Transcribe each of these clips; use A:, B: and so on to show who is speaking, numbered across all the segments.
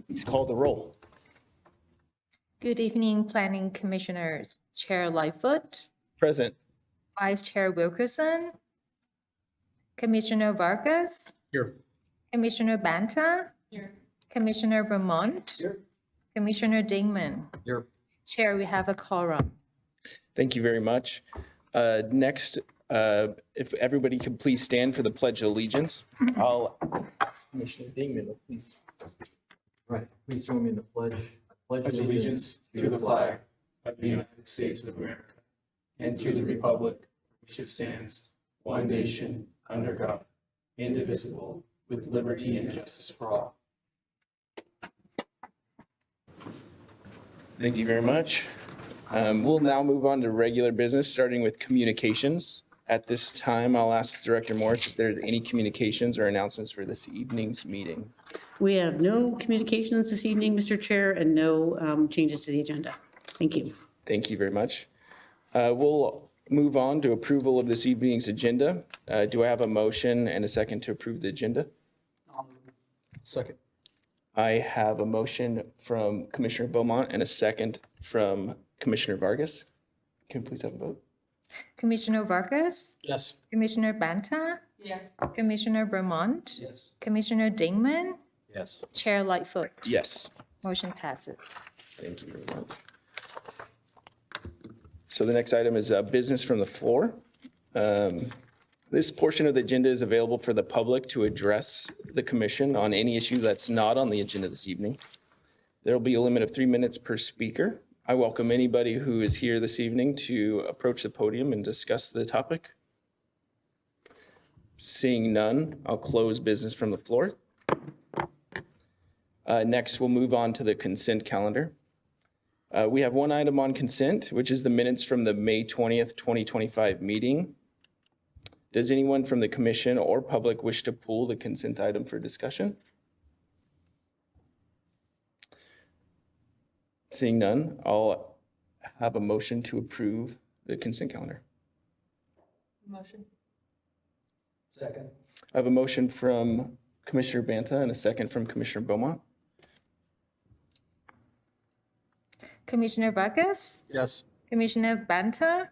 A: please call the roll.
B: Good evening, Planning Commissioners. Chair Lightfoot,
A: Present.
B: Vice Chair Wilkerson, Commissioner Vargas,
A: Here.
B: Commissioner Banta, Commissioner Vermont,
A: Here.
B: Commissioner Dingman.
A: Here.
B: Chair, we have a quorum.
A: Thank you very much. Next, if everybody could please stand for the Pledge of Allegiance. I'll ask Commissioner Dingman to please.
C: Right, please join me in the pledge.
D: Pledge allegiance to the flag of the United States of America and to the republic which it stands, one nation, under God, indivisible, with liberty and justice for all.
A: Thank you very much. We'll now move on to regular business, starting with communications. At this time, I'll ask Director Morris if there's any communications or announcements for this evening's meeting.
E: We have no communications this evening, Mr. Chair, and no changes to the agenda. Thank you.
A: Thank you very much. We'll move on to approval of this evening's agenda. Do I have a motion and a second to approve the agenda?
C: Second.
A: I have a motion from Commissioner Beaumont and a second from Commissioner Vargas. Can we please have a vote?
B: Commissioner Vargas,
C: Yes.
B: Commissioner Banta, Commissioner Vermont,
C: Yes.
B: Commissioner Dingman,
C: Yes.
B: Chair Lightfoot.
A: Yes.
B: Motion passes.
A: Thank you very much. So the next item is business from the floor. This portion of the agenda is available for the public to address the commission on any issue that's not on the agenda this evening. There will be a limit of 3 minutes per speaker. I welcome anybody who is here this evening to approach the podium and discuss the topic. Seeing none, I'll close business from the floor. Next, we'll move on to the consent calendar. We have one item on consent, which is the minutes from the May 20th, 2025 meeting. Does anyone from the commission or public wish to pull the consent item for discussion? Seeing none, I'll have a motion to approve the consent calendar.
B: Motion.
C: Second.
A: I have a motion from Commissioner Banta and a second from Commissioner Beaumont.
B: Commissioner Vargas,
C: Yes.
B: Commissioner Banta,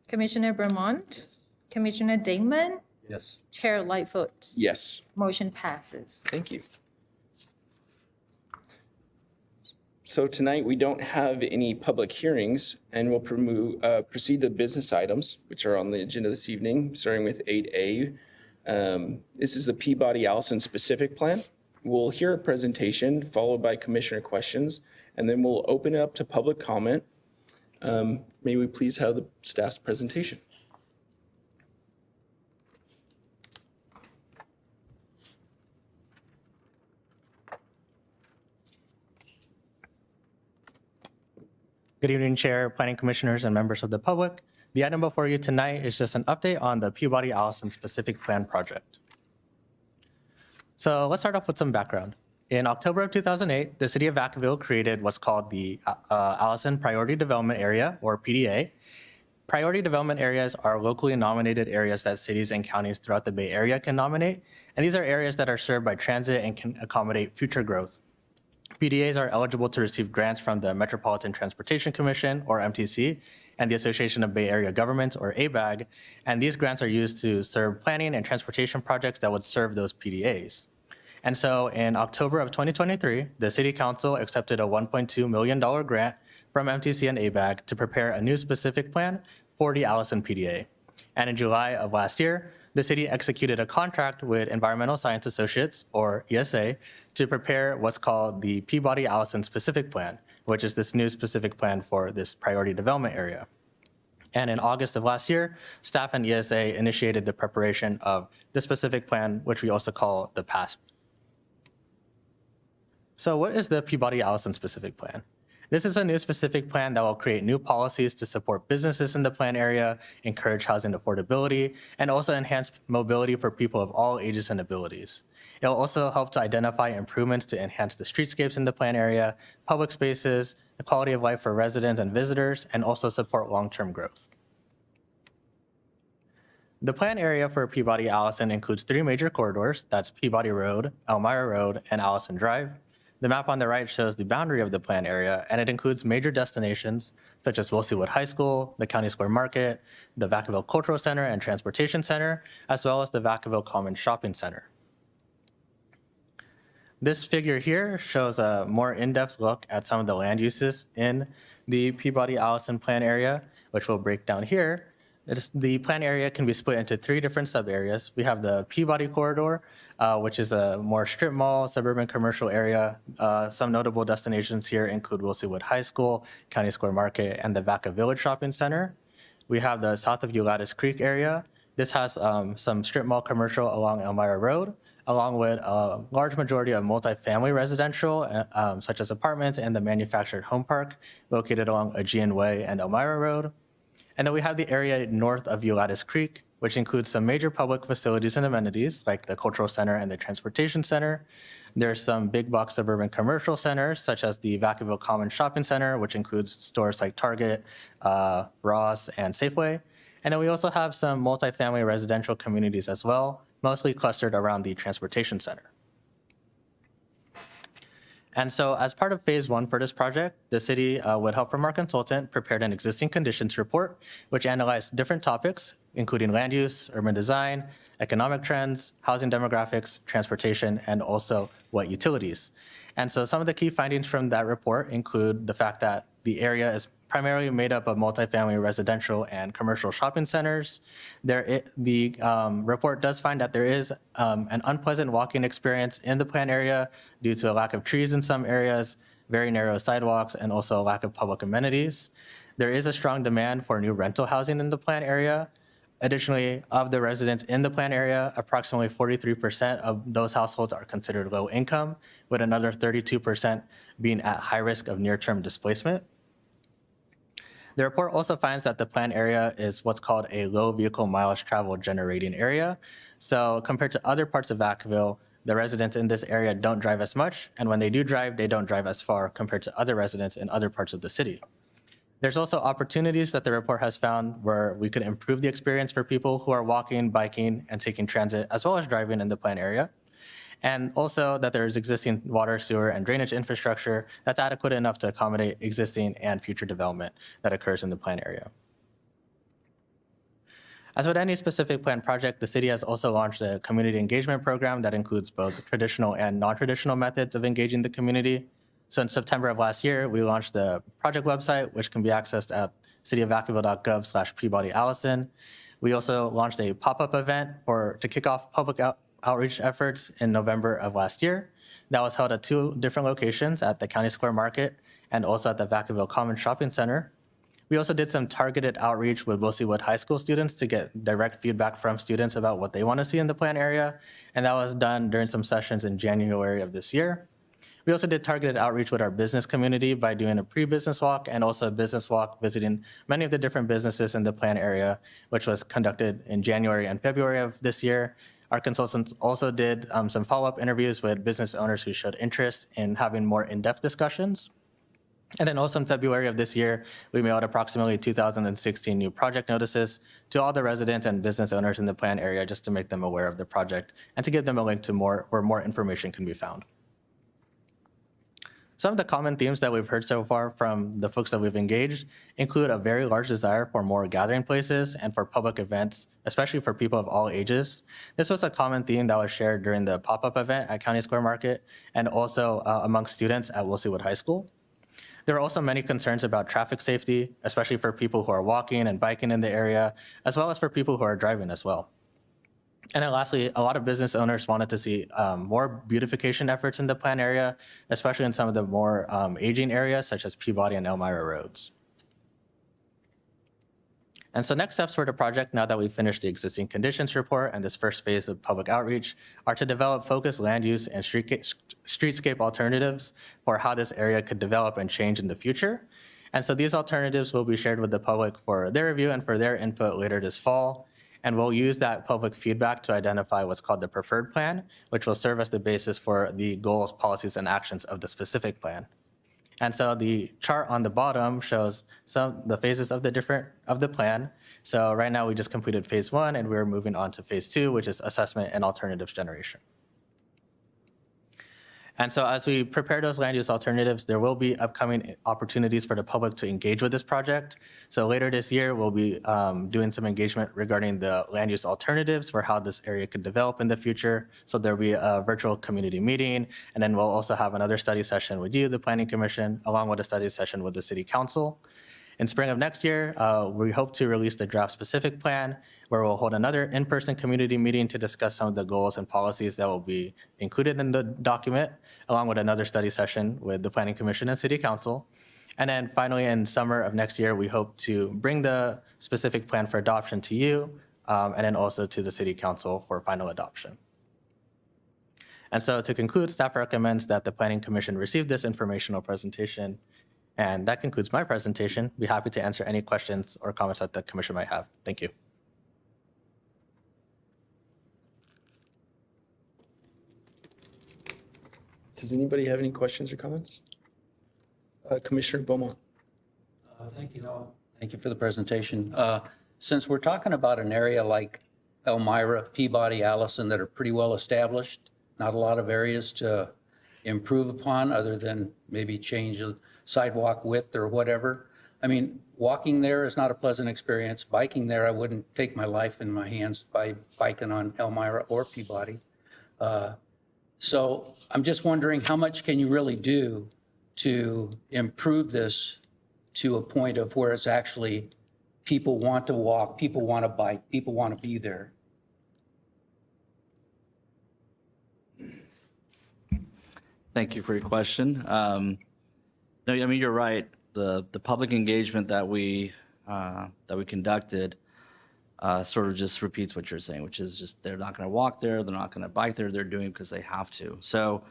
B: Commissioner Vermont, Commissioner Dingman,
C: Yes.
B: Chair Lightfoot.
A: Yes.
B: Motion passes.
A: Thank you. So tonight, we don't have any public hearings, and we'll proceed to business items, which are on the agenda this evening, starting with 8A. This is the Peabody Allison specific plan. We'll hear a presentation followed by commissioner questions, and then we'll open it up to public comment. May we please have the staff's presentation?
F: Good evening, Chair, Planning Commissioners, and members of the public. The item before you tonight is just an update on the Peabody Allison Specific Plan project. So let's start off with some background. In October of 2008, the City of Vacaville created what's called the Allison Priority Development Area, or PDA. Priority development areas are locally nominated areas that cities and counties throughout the Bay Area can nominate, and these are areas that are served by transit and can accommodate future growth. PDAs are eligible to receive grants from the Metropolitan Transportation Commission, or MTC, and the Association of Bay Area Governments, or ABAG, and these grants are used to serve planning and transportation projects that would serve those PDAs. And so in October of 2023, the City Council accepted a $1.2 million grant from MTC and ABAG to prepare a new specific plan for the Allison PDA. And in July of last year, the city executed a contract with Environmental Science Associates, or ESA, to prepare what's called the Peabody Allison Specific Plan, which is this new specific plan for this priority development area. And in August of last year, staff and ESA initiated the preparation of the specific plan, which we also call the PASP. So what is the Peabody Allison Specific Plan? This is a new specific plan that will create new policies to support businesses in the plan area, encourage housing affordability, and also enhance mobility for people of all ages and abilities. It will also help to identify improvements to enhance the streetscapes in the plan area, public spaces, the quality of life for residents and visitors, and also support long-term growth. The plan area for Peabody Allison includes 3 major corridors. That's Peabody Road, Elmira Road, and Allison Drive. The map on the right shows the boundary of the plan area, and it includes major destinations such as Wood High School, the County Square Market, the Vacaville Cultural Center and Transportation Center, as well as the Vacaville Commons Shopping Center. This figure here shows a more in-depth look at some of the land uses in the Peabody-Allison plan area, which we'll break down here. The plan area can be split into 3 different sub-areas. We have the Peabody Corridor, which is a more strip mall, suburban commercial area. Some notable destinations here include Wood High School, County Square Market, and the Vacaville Shopping Center. We have the south of Ulysses Creek area. This has some strip mall commercial along Elmira Road, along with a large majority of multifamily residential, such as apartments and the manufactured home park located along Aegean Way and Elmira Road. And then we have the area north of Ulysses Creek, which includes some major public facilities and amenities like the Cultural Center and the Transportation Center. There's some big box suburban commercial centers, such as the Vacaville Commons Shopping Center, which includes stores like Target, Ross, and Safeway. And then we also have some multifamily residential communities as well, mostly clustered around the Transportation Center. And so as part of phase 1 for this project, the city, with help from our consultant, prepared an existing conditions report, which analyzed different topics, including land use, urban design, economic trends, housing demographics, transportation, and also what utilities. And so some of the key findings from that report include the fact that the area is primarily made up of multifamily residential and commercial shopping centers. The report does find that there is an unpleasant walking experience in the plan area due to a lack of trees in some areas, very narrow sidewalks, and also a lack of public amenities. There is a strong demand for new rental housing in the plan area. Additionally, of the residents in the plan area, approximately 43% of those households are considered low income, with another 32% being at high risk of near-term displacement. The report also finds that the plan area is what's called a low vehicle mileage travel generating area. So compared to other parts of Vacaville, the residents in this area don't drive as much, and when they do drive, they don't drive as far compared to other residents in other parts of the city. There's also opportunities that the report has found where we could improve the experience for people who are walking, biking, and taking transit, as well as driving in the plan area. And also that there's existing water, sewer, and drainage infrastructure that's adequate enough to accommodate existing and future development that occurs in the plan area. As with any specific plan project, the city has also launched a community engagement program that includes both traditional and non-traditional methods of engaging the community. So in September of last year, we launched the project website, which can be accessed at CityofVacaville.gov/Peabody-Allison. We also launched a pop-up event to kick off public outreach efforts in November of last year. That was held at 2 different locations, at the County Square Market and also at the Vacaville Commons Shopping Center. We also did some targeted outreach with Wood High School students to get direct feedback from students about what they want to see in the plan area, and that was done during some sessions in January of this year. We also did targeted outreach with our business community by doing a pre-business walk and also a business walk visiting many of the different businesses in the plan area, which was conducted in January and February of this year. Our consultants also did some follow-up interviews with business owners who showed interest in having more in-depth discussions. And then also in February of this year, we mailed approximately 2,016 new project notices to all the residents and business owners in the plan area just to make them aware of the project and to give them a link to where more information can be found. Some of the common themes that we've heard so far from the folks that we've engaged include a very large desire for more gathering places and for public events, especially for people of all ages. This was a common theme that was shared during the pop-up event at County Square Market and also amongst students at Wood High School. There are also many concerns about traffic safety, especially for people who are walking and biking in the area, as well as for people who are driving as well. And then lastly, a lot of business owners wanted to see more beautification efforts in the plan area, especially in some of the more aging areas such as Peabody and Elmira Roads. And so next steps for the project, now that we've finished the existing conditions report and this first phase of public outreach, are to develop focused land use and streetscape alternatives for how this area could develop and change in the future. And so these alternatives will be shared with the public for their review and for their input later this fall. And we'll use that public feedback to identify what's called the preferred plan, which will serve as the basis for the goals, policies, and actions of the specific plan. And so the chart on the bottom shows the phases of the plan. So right now we just completed phase 1 and we're moving on to phase 2, which is assessment and alternatives generation. And so as we prepare those land use alternatives, there will be upcoming opportunities for the public to engage with this project. So later this year, we'll be doing some engagement regarding the land use alternatives for how this area could develop in the future. So there'll be a virtual community meeting, and then we'll also have another study session with you, the Planning Commission, along with a study session with the City Council. In spring of next year, we hope to release the draft specific plan, where we'll hold another in-person community meeting to discuss some of the goals and policies that will be included in the document, along with another study session with the Planning Commission and City Council. And then finally, in summer of next year, we hope to bring the specific plan for adoption to you, and then also to the City Council for final adoption. And so to conclude, staff recommends that the Planning Commission receive this informational presentation. And that concludes my presentation. Be happy to answer any questions or comments that the commission might have. Thank you.
A: Does anybody have any questions or comments? Commissioner Beaumont.
C: Thank you, Noah. Thank you for the presentation. Since we're talking about an area like Elmira, Peabody, Allison that are pretty well established, not a lot of areas to improve upon other than maybe change the sidewalk width or whatever. I mean, walking there is not a pleasant experience. Biking there, I wouldn't take my life in my hands by biking on Elmira or Peabody. So I'm just wondering, how much can you really do to improve this to a point of where it's actually people want to walk, people want to bike, people want to be there?
G: Thank you for your question. No, I mean, you're right. The public engagement that we conducted sort of just repeats what you're saying, which is just they're not going to walk there, they're not going to bike there, they're doing it because they have to. So,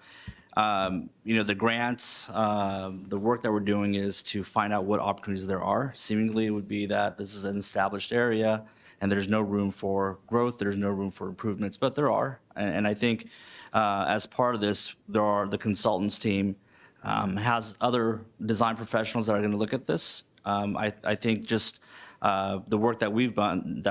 G: the grants, the work that we're doing is to find out what opportunities there are. Seemingly, it would be that this is an established area and there's no room for growth, there's no room for improvements, but there are. And I think as part of this, the consultants team has other design professionals that are going to look at this. I think just the work that we've done,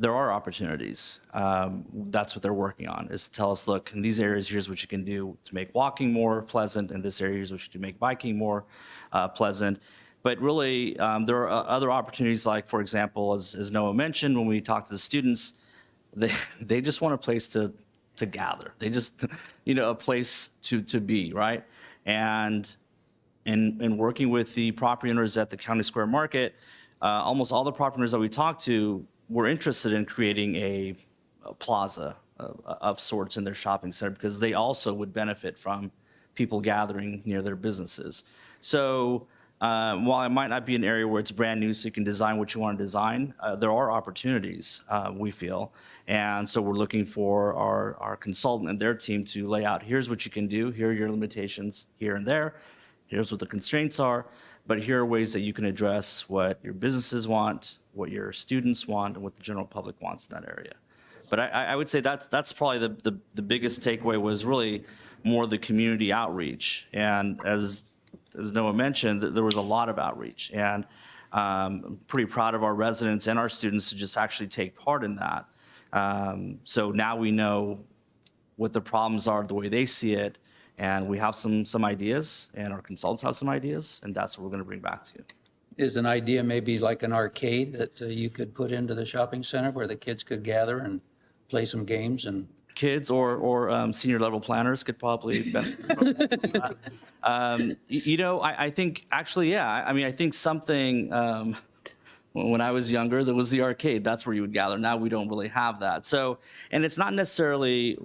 G: there are opportunities. That's what they're working on, is to tell us, look, in these areas, here's what you can do to make walking more pleasant. In this area, here's what you can make biking more pleasant. But really, there are other opportunities, like, for example, as Noah mentioned, when we talk to the students, they just want a place to gather. They just, a place to be, right? And in working with the property owners at the County Square Market, almost all the property owners that we talked to were interested in creating a plaza of sorts in their shopping center, because they also would benefit from people gathering near their businesses. So while it might not be an area where it's brand new so you can design what you want to design, there are opportunities, we feel. And so we're looking for our consultant and their team to lay out, here's what you can do, here are your limitations here and there, here's what the constraints are, but here are ways that you can address what your businesses want, what your students want, and what the general public wants in that area. But I would say that's probably the biggest takeaway, was really more the community outreach. And as Noah mentioned, there was a lot of outreach. And I'm pretty proud of our residents and our students to just actually take part in that. So now we know what the problems are, the way they see it, and we have some ideas, and our consultants have some ideas, and that's what we're going to bring back to you.
C: Is an idea maybe like an arcade that you could put into the shopping center where the kids could gather and play some games? And
G: kids or senior level planners could probably benefit from that. I think actually, yeah. I mean, I think something, when I was younger, there was the arcade. That's where you would gather. Now we don't really have that. So, and it's not necessarily,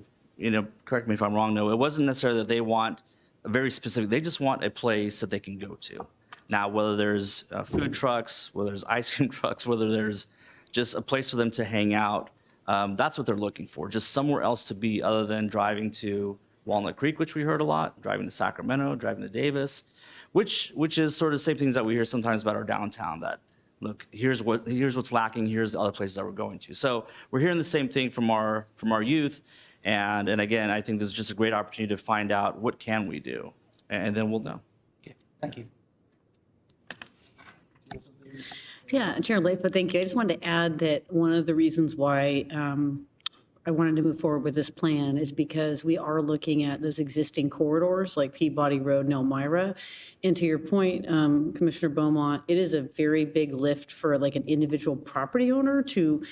G: correct me if I'm wrong, no, it wasn't necessarily that they want a very specific, they just want a place that they can go to. Now, whether there's food trucks, whether there's ice cream trucks, whether there's just a place for them to hang out, that's what they're looking for, just somewhere else to be other than driving to Walnut Creek, which we heard a lot, driving to Sacramento, driving to Davis, which is sort of the same things that we hear sometimes about our downtown, that, look, here's what's lacking, here's the other places that we're going to. So we're hearing the same thing from our youth, and again, I think this is just a great opportunity to find out what can we do, and then we'll know.
C: okay, thank you.
E: Yeah, Chair Leif, thank you. I just wanted to add that one of the reasons why I wanted to move forward with this plan is because we are looking at those existing corridors like Peabody Road and Elmira. And to your point, Commissioner Beaumont, it is a very big lift for like an individual property owner to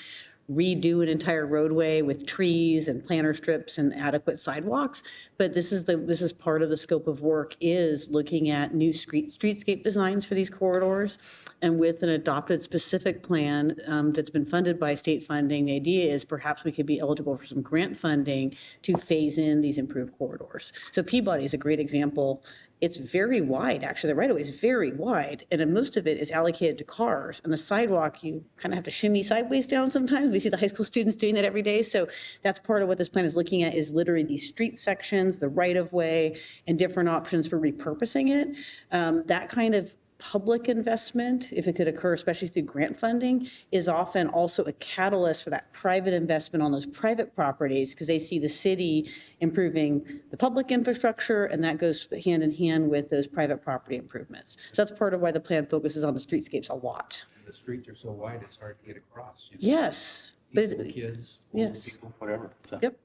E: redo an entire roadway with trees and planter strips and adequate sidewalks. But this is part of the scope of work, is looking at new streetscape designs for these corridors. And with an adopted specific plan that's been funded by state funding, the idea is perhaps we could be eligible for some grant funding to phase in these improved corridors. So Peabody is a great example. It's very wide, actually. The right-of-way is very wide, and most of it is allocated to cars. And the sidewalk, you kind of have to shimmy sideways down sometimes. We see the high school students doing that every day. So that's part of what this plan is looking at, is literally these street sections, the right-of-way, and different options for repurposing it. That kind of public investment, if it could occur, especially through grant funding, is often also a catalyst for that private investment on those private properties, because they see the city improving the public infrastructure, and that goes hand in hand with those private property improvements. So that's part of why the plan focuses on the streetscapes a lot.
C: The streets are so wide, it's hard to get across.
E: Yes. But
C: People, kids, old
E: yes.
C: people, whatever. So.
E: Yep.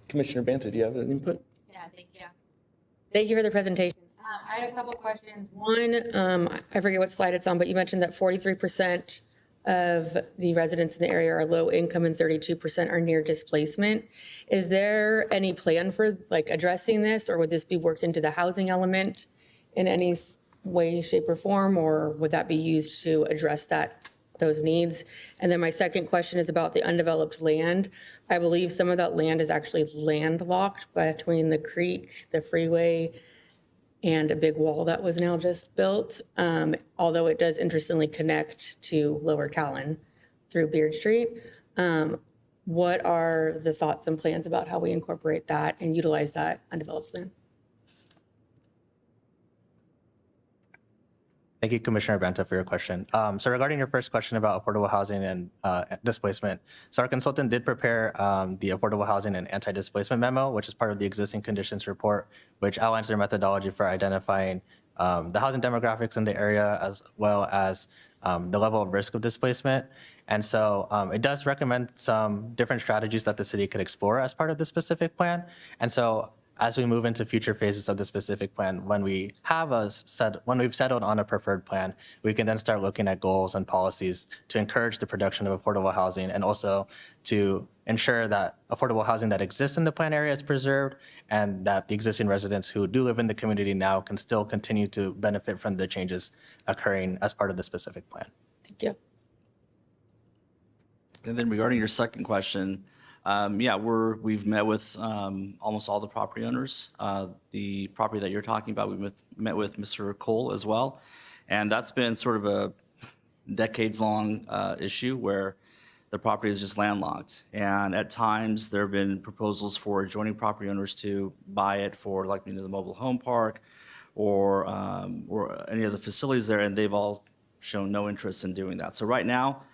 A: Commissioner Banta, do you have an input?
H: Yeah, thank you. Thank you for the presentation. I had a couple questions. One, I forget what slide it's on, but you mentioned that 43% of the residents in the area are low income and 32% are near displacement. Is there any plan for like addressing this, or would this be worked into the housing element in any way, shape, or form, or would that be used to address those needs? And then my second question is about the undeveloped land. I believe some of that land is actually landlocked between the creek, the freeway, and a big wall that was now just built, although it does interestingly connect to Lower Callan through Beard Street. What are the thoughts and plans about how we incorporate that and utilize that undeveloped land?
F: Thank you, Commissioner Banta, for your question. So regarding your first question about affordable housing and displacement, so our consultant did prepare the affordable housing and anti-displacement memo, which is part of the existing conditions report, which outlines their methodology for identifying the housing demographics in the area, as well as the level of risk of displacement. And so it does recommend some different strategies that the city could explore as part of the specific plan. And so as we move into future phases of the specific plan, when we've settled on a preferred plan, we can then start looking at goals and policies to encourage the production of affordable housing, and also to ensure that affordable housing that exists in the plan area is preserved, and that the existing residents who do live in the community now can still continue to benefit from the changes occurring as part of the specific plan.
H: Thank you.
G: And then regarding your second question, we've met with almost all the property owners. The property that you're talking about, we met with Mr. Cole as well. And that's been sort of a decades-long issue where the property is just landlocked. And at times, there have been proposals for adjoining property owners to buy it for like the mobile home park or any of the facilities there, and they've all shown no interest in doing that. So right now,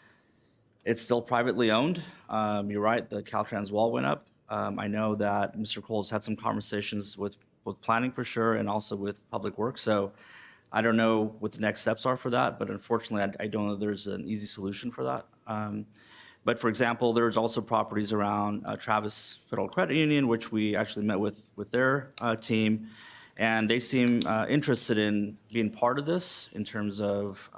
G: it's still privately owned. You're right, the Caltrans wall went up. I know that Mr. Cole's had some conversations with planning for sure, and also with Public Works. So I don't know what the next steps are for that, but unfortunately, I don't know there's an easy solution for that. But for example, there's also properties around Travis Federal Credit Union, which we actually met with their team, and they seem interested in being part of this in terms of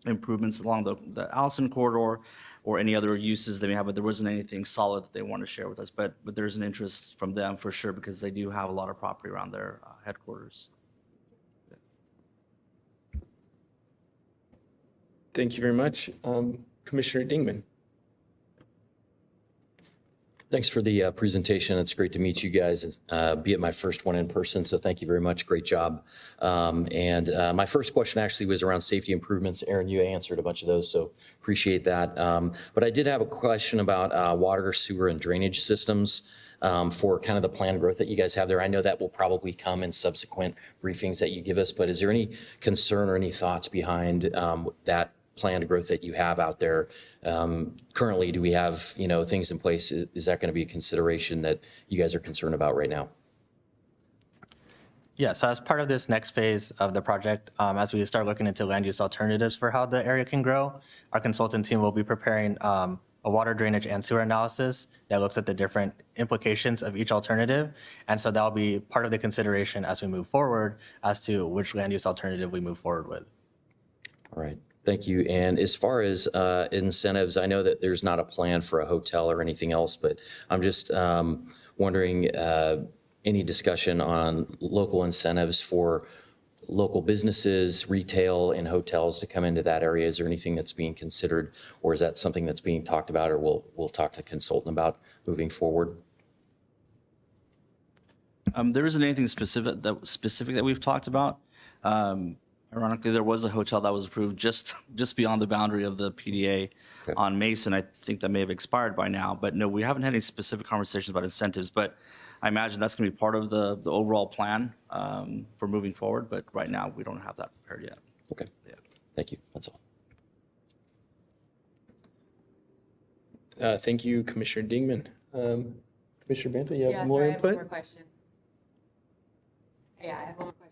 G: improvements along the Allison corridor or any other uses they may have, but there wasn't anything solid that they want to share with us. But there's an interest from them for sure, because they do have a lot of property around their headquarters.
A: Thank you very much. Commissioner Dingman.
I: Thanks for the presentation. It's great to meet you guys, be it my first one in person, so thank you very much. Great job. And my first question actually was around safety improvements. Aaron, you answered a bunch of those, so appreciate that. But I did have a question about water, sewer, and drainage systems for kind of the planned growth that you guys have there. I know that will probably come in subsequent briefings that you give us, but is there any concern or any thoughts behind that planned growth that you have out there? Currently, do we have, things in place? Is that going to be a consideration that you guys are concerned about right now?
F: Yeah, so as part of this next phase of the project, as we start looking into land use alternatives for how the area can grow, our consultant team will be preparing a water drainage and sewer analysis that looks at the different implications of each alternative. And so that'll be part of the consideration as we move forward as to which land use alternative we move forward with.
I: All right, thank you. And as far as incentives, I know that there's not a plan for a hotel or anything else, but I'm just wondering, any discussion on local incentives for local businesses, retail, and hotels to come into that area? Is there anything that's being considered, or is that something that's being talked about, or we'll talk to consultant about moving forward?
G: There isn't anything specific that we've talked about. Ironically, there was a hotel that was approved just beyond the boundary of the PDA on Mason. I think that may have expired by now, but no, we haven't had any specific conversations about incentives. But I imagine that's going to be part of the overall plan for moving forward. But right now, we don't have that prepared yet.
I: Okay.
G: Yeah.
I: Thank you. That's all.
A: Thank you, Commissioner Dingman. Commissioner Banta, you have more
H: I have one
A: input?
H: more question. Yeah, I have one more question.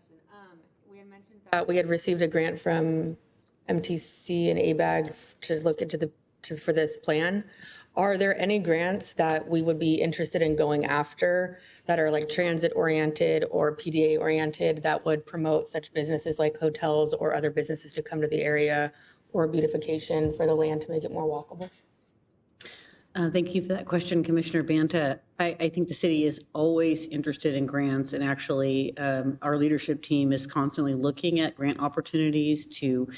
H: We had mentioned that we had received a grant from MTC and ABAG to look into for this plan. Are there any grants that we would be interested in going after that are like transit oriented or PDA oriented that would promote such businesses like hotels or other businesses to come to the area, or beautification for the land to make it more walkable?
E: Thank you for that question, Commissioner Banta. I think the city is always interested in grants, and actually our leadership team is constantly looking at grant opportunities to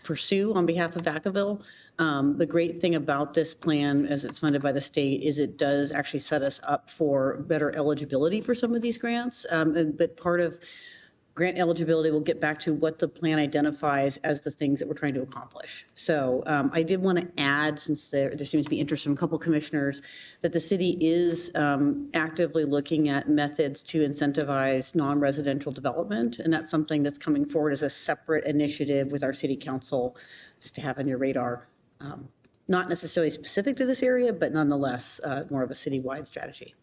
E: pursue on behalf of Vacaville. The great thing about this plan, as it's funded by the state, is it does actually set us up for better eligibility for some of these grants. But part of grant eligibility will get back to what the plan identifies as the things that we're trying to accomplish. So I did want to add, since there seems to be interest from a couple commissioners, that the city is actively looking at methods to incentivize non-residential development. And that's something that's coming forward as a separate initiative with our city council, just to have on your radar. Not necessarily specific to this area, but nonetheless more of a citywide strategy.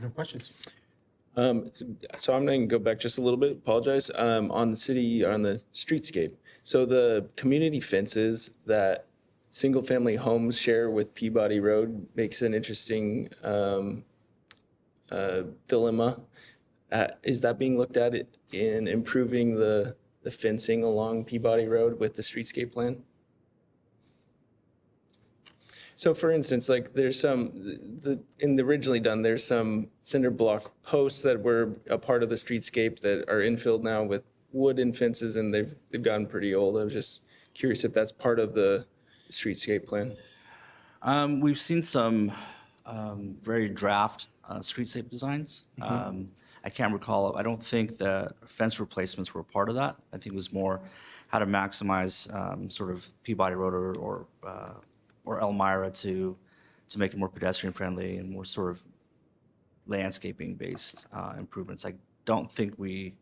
D: No questions.
A: So I'm going to go back just a little bit, apologize, on the streetscape. So the community fences that single-family homes share with Peabody Road makes an interesting dilemma. Is that being looked at in improving the fencing along Peabody Road with the streetscape plan? So for instance, like there's originally done, there's some cinder block posts that were a part of the streetscape that are infilled now with wooden fences, and they've gotten pretty old. I was just curious if that's part of the streetscape plan.
G: We've seen some very draft streetscape designs. I can't recall. I don't think the fence replacements were part of that. I think it was more how to maximize sort of Peabody Road or Elmira to make it more pedestrian friendly and more sort of landscaping based improvements. I don't think we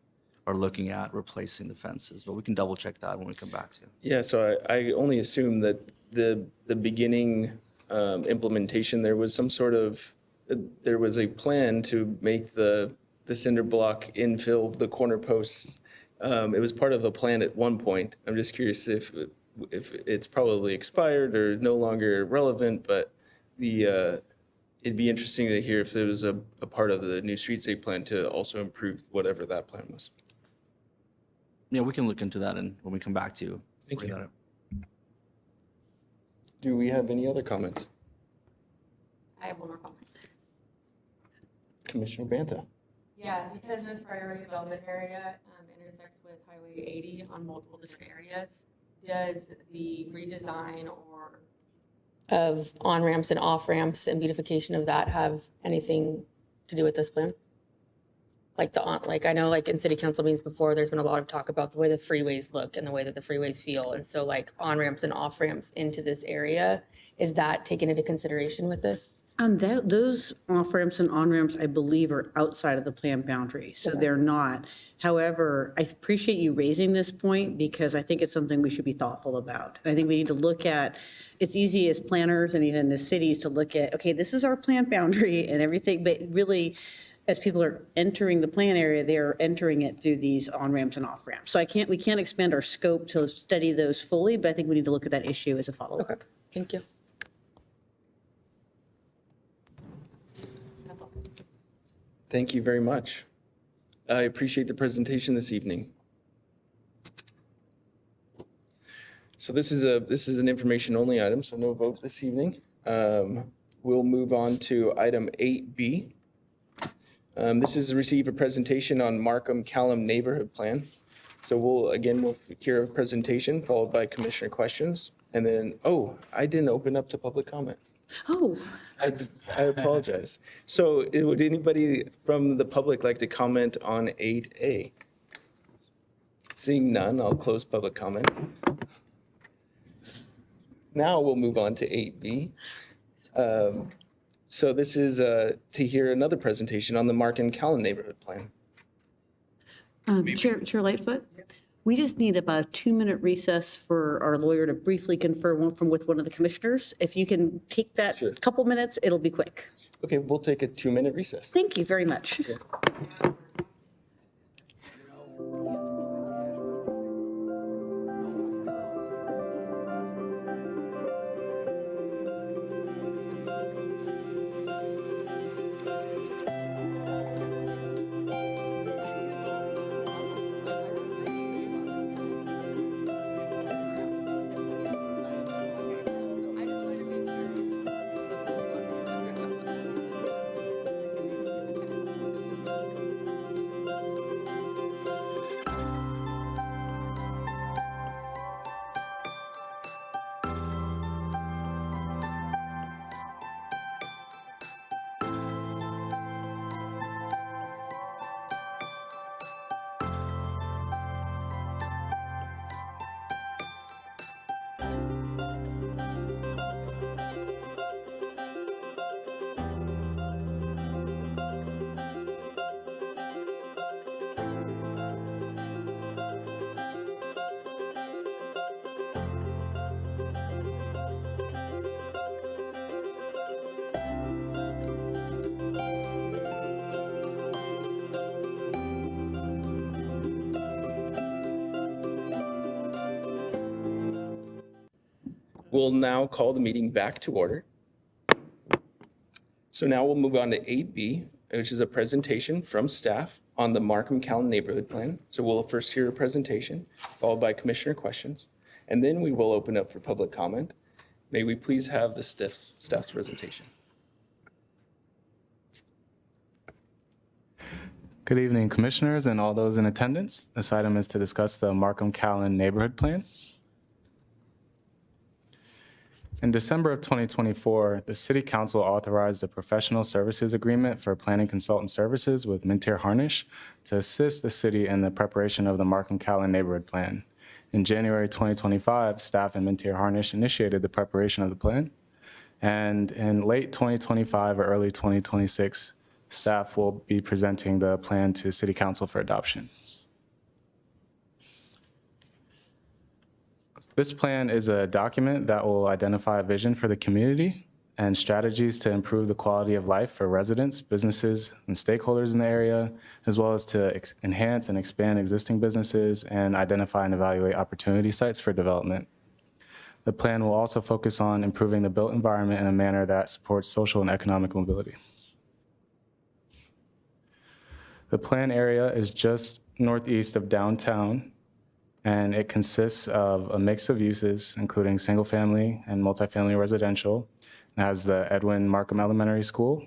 G: are looking at replacing the fences, but we can double check that when we come back to you.
A: Yeah, so I only assume that the beginning implementation, there was a plan to make the cinder block infill the corner posts. It was part of a plan at one point. I'm just curious if it's probably expired or no longer relevant, but it'd be interesting to hear if there was a part of the new streetscape plan to also improve whatever that plan was.
G: Yeah, we can look into that and when we come back to you.
A: Thank you. Do we have any other comments?
H: I have one more comment.
A: Commissioner Banta.
H: Yeah, because this priority development area intersects with Highway 80 on multiple different areas, does the redesign or of on-ramps and off-ramps and beautification of that have anything to do with this plan? Like I know like in city council meetings before, there's been a lot of talk about the way the freeways look and the way that the freeways feel. And so like on-ramps and off-ramps into this area, is that taken into consideration with this?
E: Those off-ramps and on-ramps, I believe, are outside of the plan boundary, so they're not. However, I appreciate you raising this point because I think it's something we should be thoughtful about. I think we need to look at, it's easy as planners and even as cities to look at, okay, this is our plan boundary and everything, but really, as people are entering the plan area, they're entering it through these on-ramps and off-ramps. So we can't expand our scope to study those fully, but I think we need to look at that issue as a follow-up.
H: Thank you.
A: Thank you very much. I appreciate the presentation this evening. So this is an information-only item, so no vote this evening. We'll move on to item 8B. This is to receive a presentation on Markham-Callum Neighborhood Plan. So we'll hear a presentation followed by commissioner questions. And then, I didn't open up to public comment.
E: Oh,
A: I apologize. So would anybody from the public like to comment on 8A? Seeing none, I'll close public comment. Now we'll move on to 8B. So this is to hear another presentation on the Markham-Callum Neighborhood Plan.
E: Chair Lightfoot? We just need about a 2-minute recess for our lawyer to briefly confer with one of the commissioners. If you can take that
A: Sure.
E: couple minutes, it'll be quick.
A: Okay, we'll take a 2-minute recess.
E: Thank you very much.
A: We'll now call the meeting back to order. So now we'll move on to 8B, which is a presentation from staff on the Markham-Callum Neighborhood Plan. So we'll first hear a presentation, followed by commissioner questions, and then we will open up for public comment. May we please have the staff's presentation.
J: Good evening, commissioners and all those in attendance. This item is to discuss the Markham-Callum Neighborhood Plan. In December of 2024, the City Council authorized a professional services agreement for planning consultant services with Mintier Harnish to assist the city in the preparation of the Markham-Callum Neighborhood Plan. In January 2025, staff and Mintier Harnish initiated the preparation of the plan. And in late 2025 or early 2026, staff will be presenting the plan to City Council for adoption. This plan is a document that will identify a vision for the community and strategies to improve the quality of life for residents, businesses, and stakeholders in the area, as well as to enhance and expand existing businesses and identify and evaluate opportunity sites for development. The plan will also focus on improving the built environment in a manner that supports social and economic mobility. The plan area is just northeast of downtown, and it consists of a mix of uses, including single-family and multifamily residential. It has the Edwin Markham Elementary School,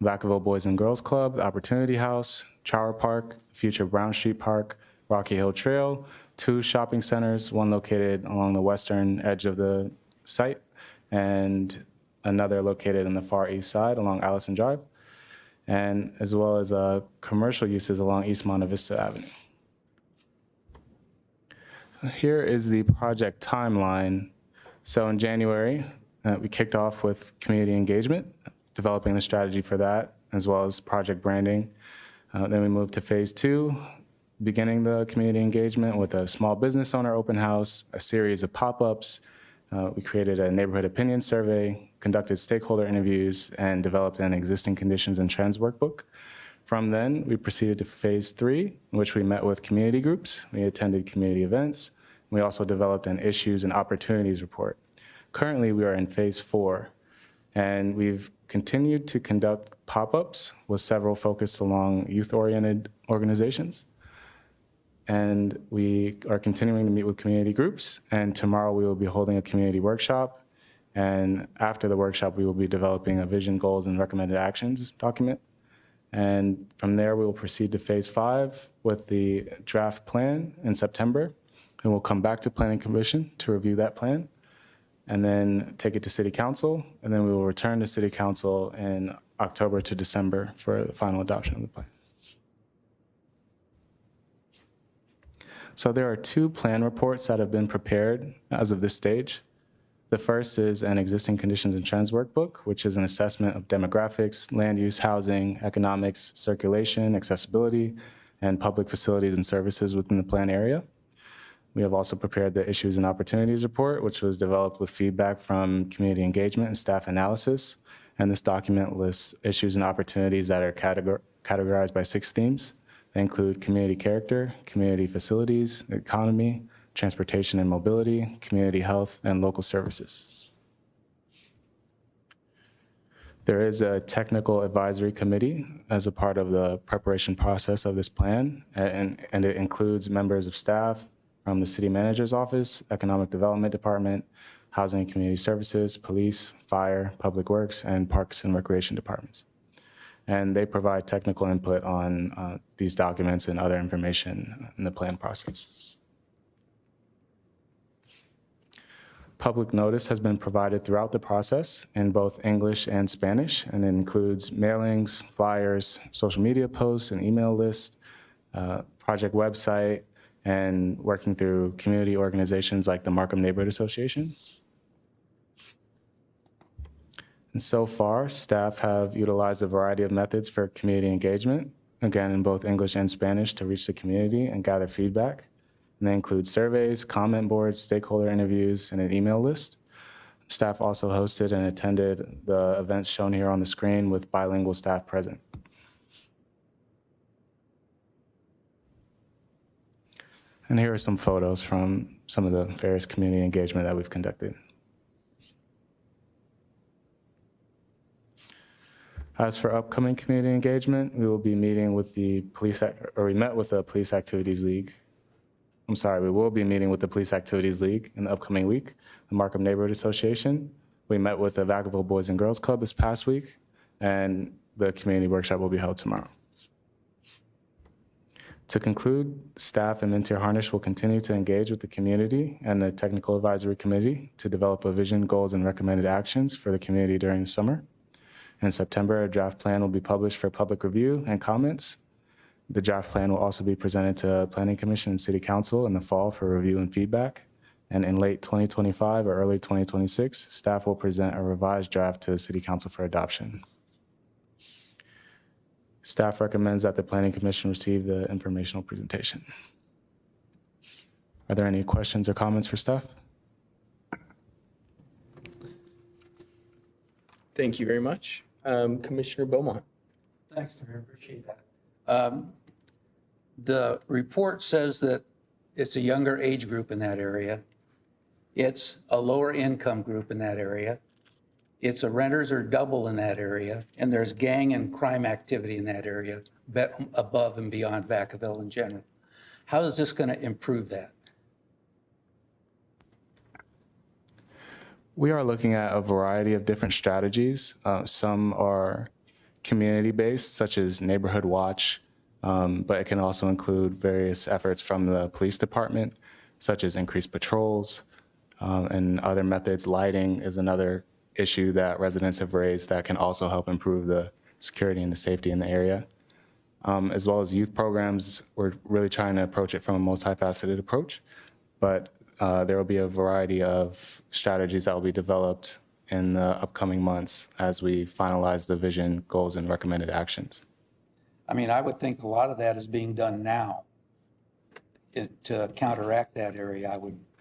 J: Vacaville Boys and Girls Club, the Opportunity House, Chower Park, future Brown Street Park, Rocky Hill Trail, 2 shopping centers, one located along the western edge of the site, and another located on the far east side along Allison Drive, and as well as commercial uses along East Monte Vista Avenue. Here is the project timeline. So in January, we kicked off with community engagement. developing the strategy for that, as well as project branding. Then we moved to phase 2, beginning the community engagement with a small business owner open house, a series of pop-ups. We created a neighborhood opinion survey, conducted stakeholder interviews, and developed an existing conditions and trends workbook. From then, we proceeded to phase 3, in which we met with community groups. We attended community events. We also developed an issues and opportunities report. Currently, we are in phase 4, and we've continued to conduct pop-ups with several focused along youth-oriented organizations. And we are continuing to meet with community groups, and tomorrow we will be holding a community workshop. And after the workshop, we will be developing a vision, goals, and recommended actions document. And from there, we will proceed to phase 5 with the draft plan in September. And we'll come back to Planning Commission to review that plan, and then take it to City Council. And then we will return to City Council in October to December for the final adoption of the plan. So there are 2 plan reports that have been prepared as of this stage. The first is an existing conditions and trends workbook, which is an assessment of demographics, land use, housing, economics, circulation, accessibility, and public facilities and services within the plan area. We have also prepared the issues and opportunities report, which was developed with feedback from community engagement and staff analysis. And this document lists issues and opportunities that are categorized by 6 themes. They include community character, community facilities, economy, transportation and mobility, community health, and local services. There is a technical advisory committee as a part of the preparation process of this plan, and it includes members of staff from the city manager's office, economic development department, housing and community services, police, fire, public works, and parks and recreation departments. And they provide technical input on these documents and other information in the plan process. Public notice has been provided throughout the process in both English and Spanish, and it includes mailings, flyers, social media posts, an email list, project website, and working through community organizations like the Markham Neighborhood Association. And so far, staff have utilized a variety of methods for community engagement, again, in both English and Spanish, to reach the community and gather feedback. And they include surveys, comment boards, stakeholder interviews, and an email list. Staff also hosted and attended the events shown here on the screen with bilingual staff present. And here are some photos from some of the various community engagement that we've conducted. As for upcoming community engagement, we will be meeting with the we met with the Police Activities League. I'm sorry, we will be meeting with the Police Activities League in the upcoming week, the Markham Neighborhood Association. We met with the Vacaville Boys and Girls Club this past week, and the community workshop will be held tomorrow. To conclude, staff and Mintier Harnish will continue to engage with the community and the Technical Advisory Committee to develop a vision, goals, and recommended actions for the community during the summer. In September, a draft plan will be published for public review and comments. The draft plan will also be presented to Planning Commission and City Council in the fall for review and feedback. And in late 2025 or early 2026, staff will present a revised draft to the City Council for adoption. Staff recommends that the Planning Commission receive the informational presentation. Are there any questions or comments for staff?
A: Thank you very much. Commissioner Beaumont.
C: Thanks, Mayor, appreciate that. The report says that it's a younger age group in that area. It's a lower income group in that area. It's a renters are double in that area, and there's gang and crime activity in that area above and beyond Vacaville in general. How is this going to improve that?
J: We are looking at a variety of different strategies. Some are community-based, such as Neighborhood Watch, but it can also include various efforts from the police department, such as increased patrols and other methods. Lighting is another issue that residents have raised that can also help improve the security and the safety in the area. As well as youth programs, we're really trying to approach it from a multifaceted approach, but there will be a variety of strategies that will be developed in the upcoming months as we finalize the vision, goals, and recommended actions.
C: I mean, I would think a lot of that is being done now to counteract that area,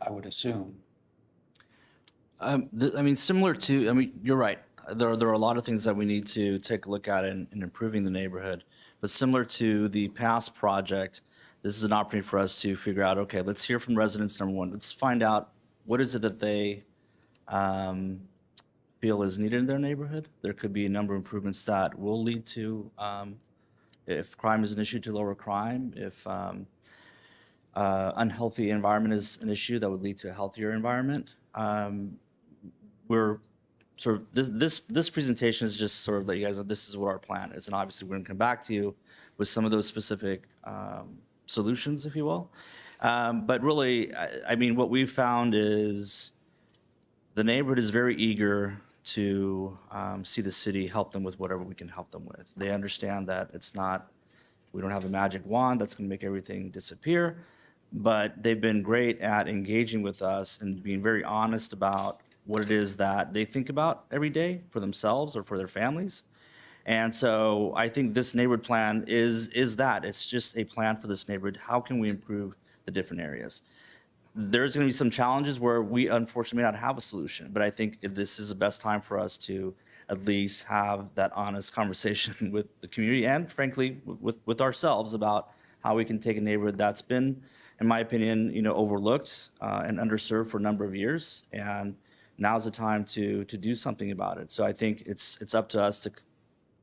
C: I would assume.
G: I mean, similar to, I mean, you're right. There are a lot of things that we need to take a look at in improving the neighborhood. But similar to the past project, this is an opportunity for us to figure out, okay, let's hear from residents, number one. Let's find out what is it that they feel is needed in their neighborhood. There could be a number of improvements that will lead to, if crime is an issue, to lower crime. If unhealthy environment is an issue, that would lead to a healthier environment. We're sort of, this presentation is just sort of let you guys know this is what our plan is. And obviously, we're going to come back to you with some of those specific solutions, if you will. But really, I mean, what we've found is the neighborhood is very eager to see the city help them with whatever we can help them with. They understand that it's not, we don't have a magic wand that's going to make everything disappear, but they've been great at engaging with us and being very honest about what it is that they think about every day for themselves or for their families. And so I think this neighborhood plan is that. It's just a plan for this neighborhood. How can we improve the different areas? There's going to be some challenges where we unfortunately may not have a solution, but I think this is the best time for us to at least have that honest conversation with the community and frankly with ourselves about how we can take a neighborhood that's been, in my opinion, overlooked and underserved for a number of years, and now's the time to do something about it. So I think it's up to us to,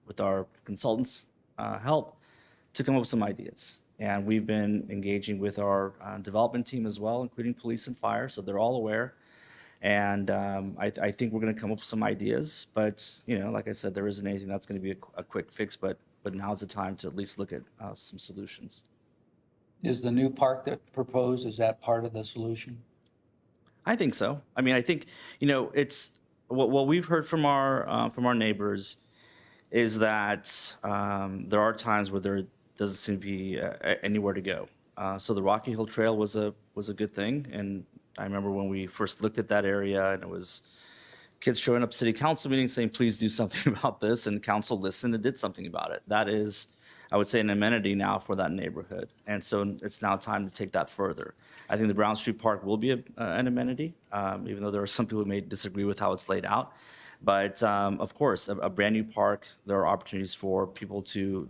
G: with our consultants' help, to come up with some ideas. And we've been engaging with our development team as well, including police and fire, so they're all aware. And I think we're going to come up with some ideas. But like I said, there isn't anything that's going to be a quick fix. But now's the time to at least look at some solutions.
C: Is the new park that proposed, is that part of the solution?
G: I think so. I mean, I think it's what we've heard from our neighbors is that there are times where there doesn't seem to be anywhere to go. So the Rocky Hill Trail was a good thing, and I remember when we first looked at that area, and it was kids showing up city council meetings saying, "Please do something about this," and council listened and did something about it. That is, I would say, an amenity now for that neighborhood, and so it's now time to take that further. I think the Brown Street Park will be an amenity, even though there are some people who may disagree with how it's laid out. But of course, a brand new park, there are opportunities for people to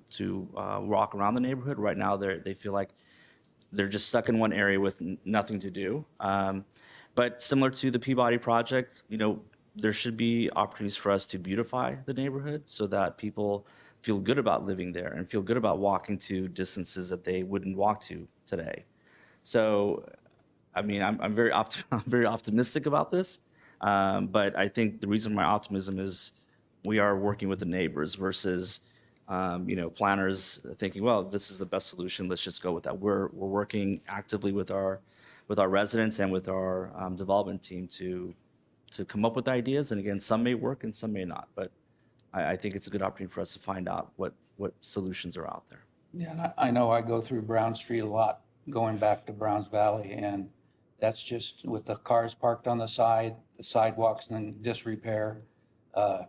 G: walk around the neighborhood. Right now, they feel like they're just stuck in one area with nothing to do. But similar to the Peabody project, there should be opportunities for us to beautify the neighborhood so that people feel good about living there and feel good about walking to distances that they wouldn't walk to today. So, I mean, I'm very optimistic about this. But I think the reason my optimism is we are working with the neighbors versus, planners thinking, well, this is the best solution. Let's just go with that. We're working actively with our residents and with our development team to come up with ideas. And again, some may work and some may not. But I think it's a good opportunity for us to find out what solutions are out there.
C: Yeah, and I know I go through Brown Street a lot, going back to Browns Valley, and that's just with the cars parked on the side, the sidewalks in disrepair,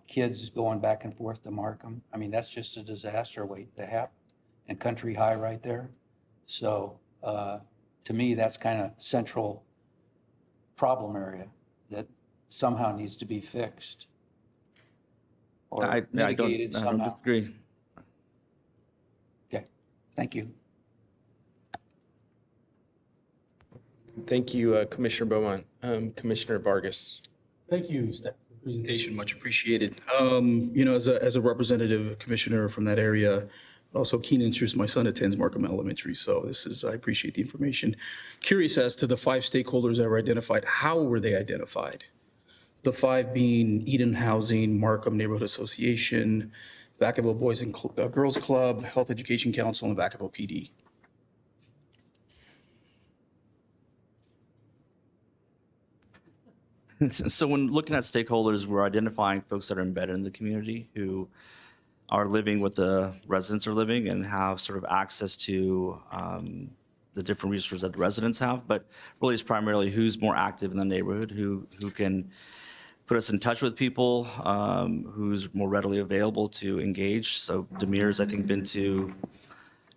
C: kids going back and forth to Markham. I mean, that's just a disaster waiting to happen. And Country High right there. So to me, that's kind of central problem area that somehow needs to be fixed. Or mitigated somehow.
G: I don't disagree.
C: Okay, thank you.
A: Thank you, Commissioner Beaumont. Commissioner Vargas.
D: Thank you, staff, for the presentation. Much appreciated. As a representative commissioner from that area, but also keen interest, my son attends Markham Elementary, so I appreciate the information. Curious as to the 5 stakeholders that were identified, how were they identified? The 5 being Eden Housing, Markham Neighborhood Association, Vacaville Boys and Girls Club, Health Education Council, and Vacaville PD.
G: So when looking at stakeholders, we're identifying folks that are embedded in the community who are living what the residents are living and have sort of access to the different resources that the residents have. But really, it's primarily who's more active in the neighborhood, who can put us in touch with people who's more readily available to engage. So Demir's, I think, been to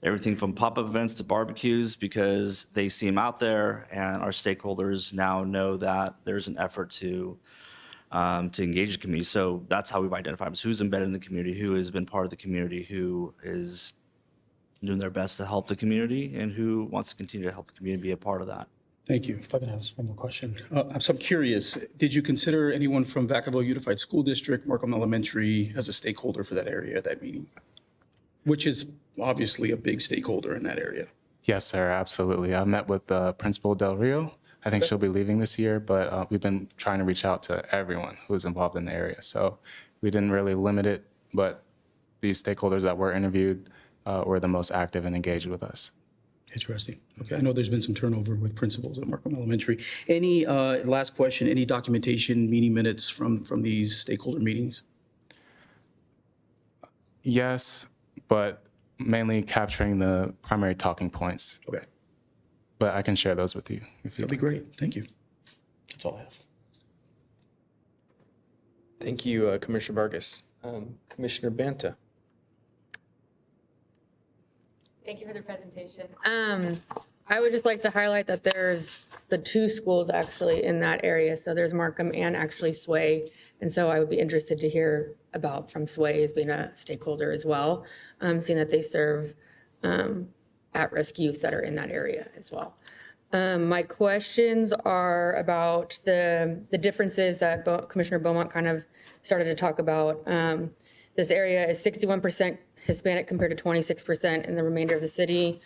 G: everything from pop-up events to barbecues because they see him out there, and our stakeholders now know that there's an effort to engage the community. So that's how we've identified them. So who's embedded in the community, who has been part of the community, who is doing their best to help the community, and who wants to continue to help the community be a part of that.
D: Thank you. If I can have one more question. So I'm curious, did you consider anyone from Vacaville Unified School District, Markham Elementary, as a stakeholder for that area at that meeting? Which is obviously a big stakeholder in that area.
J: Yes, sir, absolutely. I met with Principal Del Rio. I think she'll be leaving this year, but we've been trying to reach out to everyone who's involved in the area. So we didn't really limit it, but these stakeholders that were interviewed were the most active and engaged with us.
D: Interesting. Okay, I know there's been some turnover with principals at Markham Elementary. Any, last question, any documentation, meeting minutes from these stakeholder meetings?
J: Yes, but mainly capturing the primary talking points.
D: Okay,
J: But I can share those with you if you
D: that'd be great. Thank you. That's all I have.
A: Thank you, Commissioner Vargas. Commissioner Banta.
H: Thank you for the presentation. I would just like to highlight that there's the two schools actually in that area. So there's Markham and actually Sway. And so I would be interested to hear about from Sway as being a stakeholder as well, seeing that they serve at-risk youth that are in that area as well. My questions are about the differences that Commissioner Beaumont kind of started to talk about. This area is 61% Hispanic compared to 26% in the remainder of the city.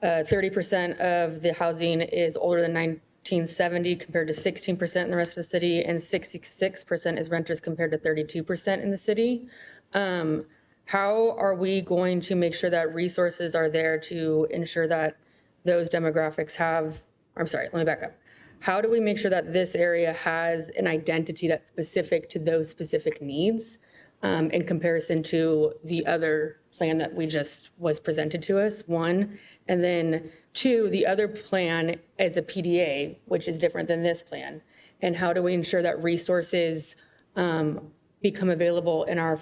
H: 30% of the housing is older than 1970 compared to 16% in the rest of the city, and 66% is renters compared to 32% in the city. How are we going to make sure that resources are there to ensure that those demographics have, I'm sorry, let me back up. How do we make sure that this area has an identity that's specific to those specific needs in comparison to the other plan that we just was presented to us, one, and then two, the other plan is a PDA, which is different than this plan. And how do we ensure that resources become available in our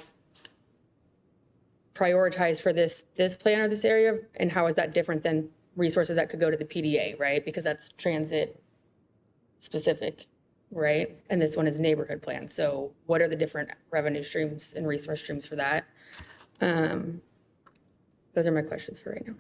H: prioritized for this plan or this area? And how is that different than resources that could go to the PDA, right? Because that's transit specific, right? And this one is neighborhood plan. So what are the different revenue streams and resource streams for that? Those are my questions for right now.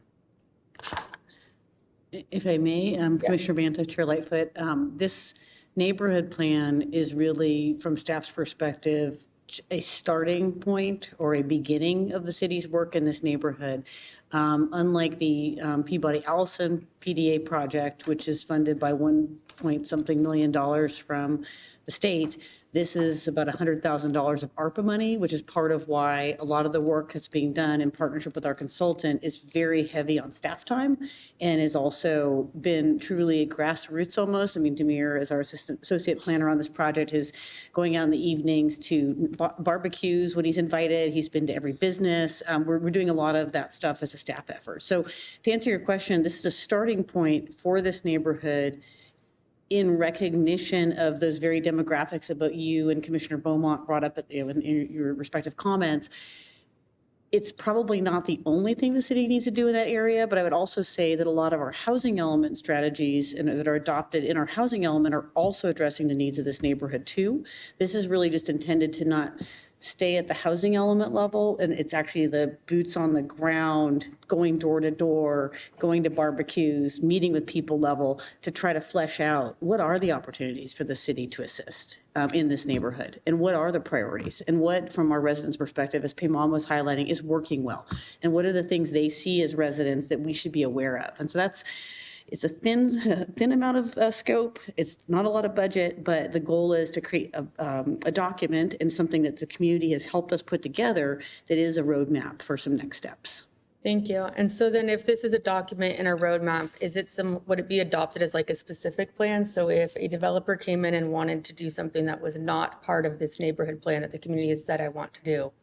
E: If I may, Commissioner Banta, Chair Lightfoot, this neighborhood plan is really, from staff's perspective, a starting point or a beginning of the city's work in this neighborhood. Unlike the Peabody Allison PDA project, which is funded by $1.something million from the state, this is about $100,000 of ARPA money, which is part of why a lot of the work that's being done in partnership with our consultant is very heavy on staff time and has also been truly grassroots almost. I mean, Demir, as our associate planner on this project, is going out in the evenings to barbecues when he's invited. He's been to every business. We're doing a lot of that stuff as a staff effort. So to answer your question, this is a starting point for this neighborhood in recognition of those very demographics about you and Commissioner Beaumont brought up in your respective comments. It's probably not the only thing the city needs to do in that area, but I would also say that a lot of our housing element strategies that are adopted in our housing element are also addressing the needs of this neighborhood too. This is really just intended to not stay at the housing element level, and it's actually the boots on the ground, going door to door, going to barbecues, meeting with people level to try to flesh out what are the opportunities for the city to assist in this neighborhood, and what are the priorities, and what, from our residents' perspective, as Payman was highlighting, is working well, and what are the things they see as residents that we should be aware of. And so it's a thin amount of scope. It's not a lot of budget, but the goal is to create a document and something that the community has helped us put together that is a roadmap for some next steps.
H: Thank you. And so then if this is a document and a roadmap, would it be adopted as like a specific plan? So if a developer came in and wanted to do something that was not part of this neighborhood plan that the community has said I want to do,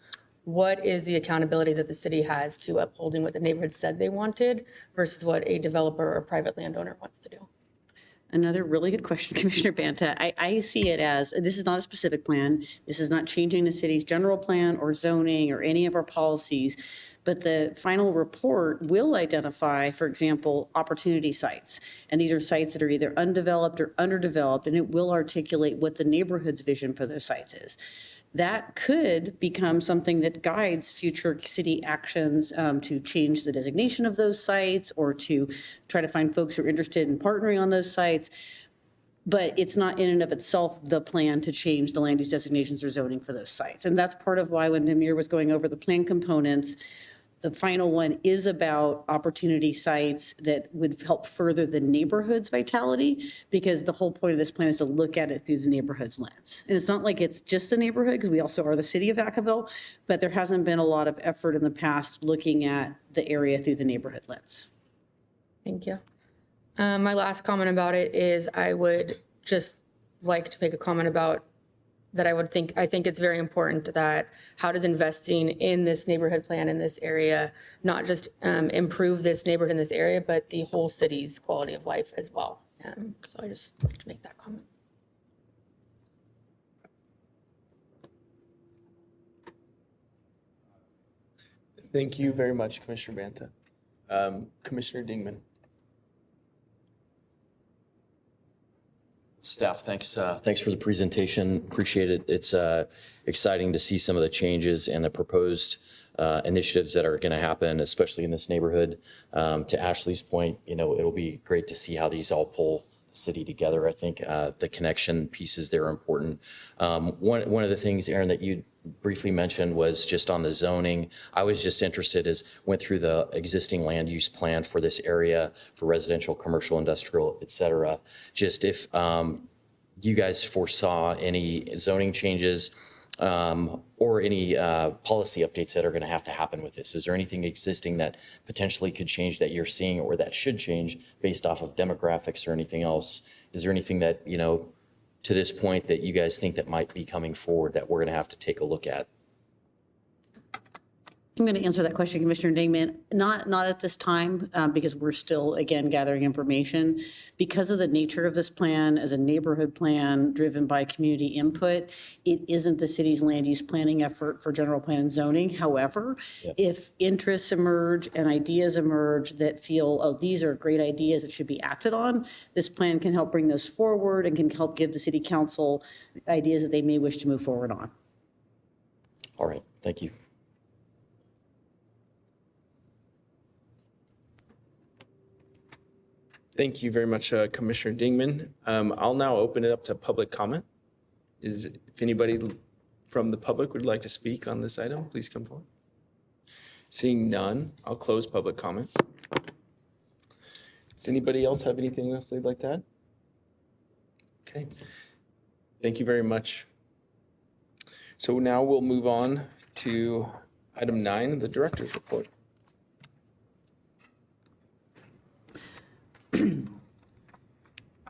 H: what is the accountability that the city has to upholding what the neighborhood said they wanted versus what a developer or private landowner wants to do?
E: Another really good question, Commissioner Banta. I see it as, this is not a specific plan. This is not changing the city's general plan or zoning or any of our policies. But the final report will identify, for example, opportunity sites. And these are sites that are either undeveloped or underdeveloped, and it will articulate what the neighborhood's vision for those sites is. That could become something that guides future city actions to change the designation of those sites or to try to find folks who are interested in partnering on those sites. But it's not in and of itself the plan to change the land use designations or zoning for those sites. And that's part of why when Namir was going over the plan components, the final one is about opportunity sites that would help further the neighborhood's vitality, because the whole point of this plan is to look at it through the neighborhood's lens. And it's not like it's just the neighborhood, because we also are the city of Vacaville, but there hasn't been a lot of effort in the past looking at the area through the neighborhood lens.
H: Thank you. My last comment about it is I would just like to make a comment about that I think it's very important that how does investing in this neighborhood plan in this area not just improve this neighborhood in this area, but the whole city's quality of life as well. So I just like to make that comment.
A: Thank you very much, Commissioner Banta. Commissioner Dingman.
I: Staff, thanks for the presentation. Appreciate it. It's exciting to see some of the changes and the proposed initiatives that are going to happen, especially in this neighborhood. To Ashley's point, it'll be great to see how these all pull the city together. I think the connection pieces there are important. One of the things, Aaron, that you briefly mentioned was just on the zoning. I was just interested went through the existing land use plan for this area for residential, commercial, industrial, et cetera. Just if you guys foresaw any zoning changes or any policy updates that are going to have to happen with this. Is there anything existing that potentially could change that you're seeing or that should change based off of demographics or anything else? Is there anything that, to this point that you guys think that might be coming forward that we're going to have to take a look at?
E: I'm going to answer that question, Commissioner Dingman. Not at this time, because we're still, again, gathering information. Because of the nature of this plan as a neighborhood plan driven by community input, it isn't the city's land use planning effort for general plan and zoning. However, if interests emerge and ideas emerge that feel, oh, these are great ideas that should be acted on, this plan can help bring those forward and can help give the city council ideas that they may wish to move forward on.
I: All right, thank you.
A: Thank you very much, Commissioner Dingman. I'll now open it up to public comment. If anybody from the public would like to speak on this item, please come forward. Seeing none, I'll close public comment. Does anybody else have anything else they'd like to add? Okay. Thank you very much. So now we'll move on to item 9, the director's report.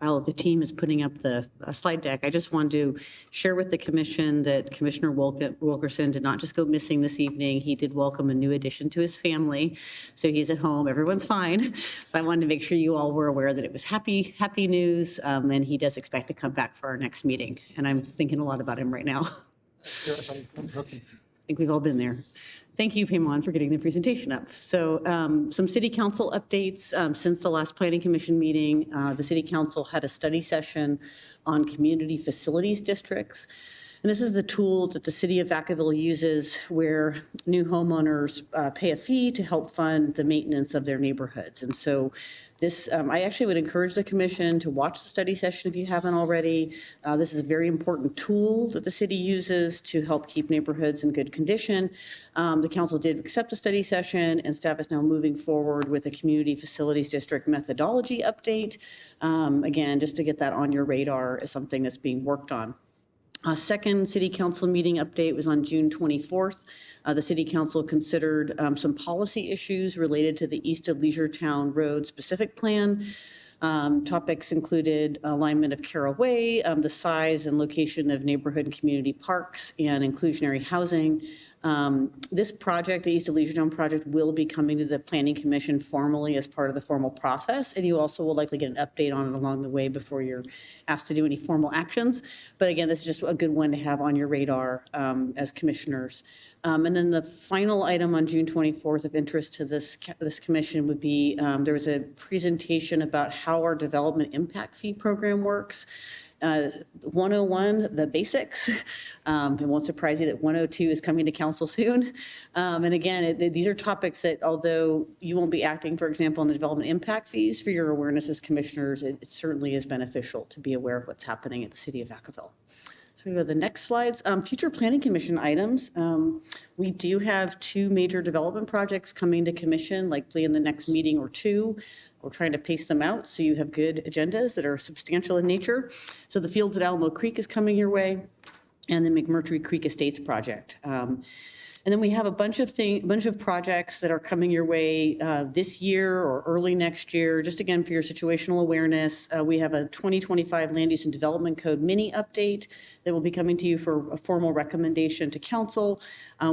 E: While the team is putting up the slide deck, I just wanted to share with the commission that Commissioner Wilkerson did not just go missing this evening. He did welcome a new addition to his family. So he's at home. Everyone's fine. But I wanted to make sure you all were aware that it was happy news. And he does expect to come back for our next meeting. And I'm thinking a lot about him right now. I think we've all been there. Thank you, Payman, for getting the presentation up. So some city council updates. Since the last planning commission meeting, the city council had a study session on community facilities districts. And this is the tool that the city of Vacaville uses where new homeowners pay a fee to help fund the maintenance of their neighborhoods. And so this, I actually would encourage the commission to watch the study session if you haven't already. This is a very important tool that the city uses to help keep neighborhoods in good condition. The council did accept the study session, and staff is now moving forward with a community facilities district methodology update. Again, just to get that on your radar as something that's being worked on. Second city council meeting update was on June 24th. The city council considered some policy issues related to the East of Leisuretown Road specific plan. Topics included alignment of Carroll Way, the size and location of neighborhood and community parks, and inclusionary housing. This project, the East of Legion Dome project, will be coming to the Planning Commission formally as part of the formal process, and you also will likely get an update on it along the way before you're asked to do any formal actions. But again, this is just a good one to have on your radar as commissioners. And then the final item on June 24th of interest to this commission would be there was a presentation about how our development impact fee program works. 101, the basics. It won't surprise you that 102 is coming to council soon. And again, these are topics that, although you won't be acting, for example, on the development impact fees, for your awareness as commissioners, it certainly is beneficial to be aware of what's happening at the city of Vacaville. So we go to the next slides. Future Planning Commission items. We do have 2 major development projects coming to commission, likely in the next meeting or 2. We're trying to pace them out so you have good agendas that are substantial in nature. So the Fields at Alamo Creek is coming your way, and the McMurtry Creek Estates project. And then we have a bunch of projects that are coming your way this year or early next year. Just again, for your situational awareness, we have a 2025 Land Use and Development Code mini update that will be coming to you for a formal recommendation to council.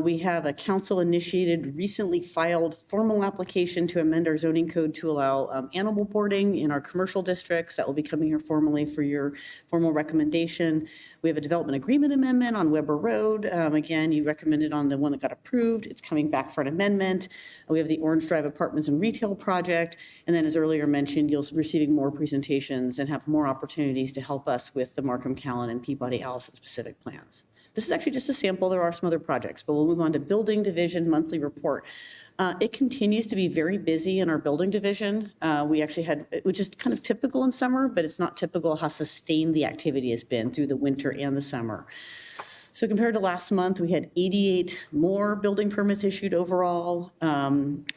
E: We have a council-initiated, recently filed formal application to amend our zoning code to allow animal boarding in our commercial districts. That will be coming here formally for your formal recommendation. We have a development agreement amendment on Weber Road. Again, you recommended on the one that got approved. It's coming back for an amendment. We have the Orange Drive Apartments and Retail project. And then, as earlier mentioned, you'll be receiving more presentations and have more opportunities to help us with the Markham, Callan, and Peabody Allison specific plans. This is actually just a sample. There are some other projects, but we'll move on to Building Division monthly report. It continues to be very busy in our building division. We actually had, which is kind of typical in summer, but it's not typical how sustained the activity has been through the winter and the summer. So compared to last month, we had 88 more building permits issued overall,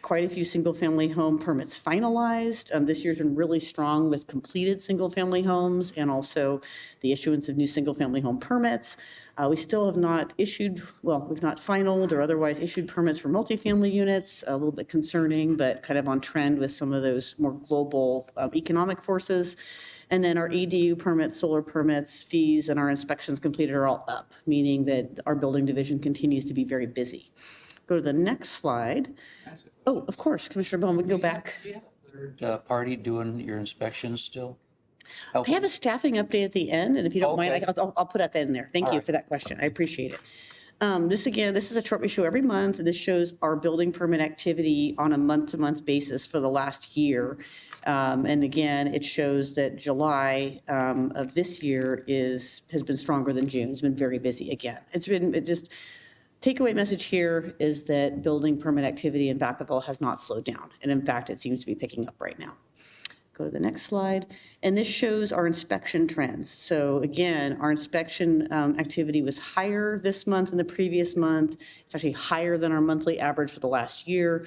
E: quite a few single-family home permits finalized. This year's been really strong with completed single-family homes and also the issuance of new single-family home permits. We still have not issued, well, we've not finalized or otherwise issued permits for multifamily units, a little bit concerning, but kind of on trend with some of those more global economic forces. And then our ADU permits, solar permits, fees, and our inspections completed are all up, meaning that our building division continues to be very busy. Go to the next slide. Oh, of course, Commissioner Bowman, we can go back.
C: Do you have a third party doing your inspections still?
E: I have a staffing update at the end, and if you don't mind,
C: Okay.
E: I'll put that in there. Thank
C: All
E: you
C: right.
E: for that question. I appreciate it. This is a chart we show every month. This shows our building permit activity on a month-to-month basis for the last year. And again, it shows that July of this year has been stronger than June. It's been very busy again. Takeaway message here is that building permit activity in Vacaville has not slowed down. And in fact, it seems to be picking up right now. Go to the next slide. And this shows our inspection trends. So again, our inspection activity was higher this month than the previous month. It's actually higher than our monthly average for the last year.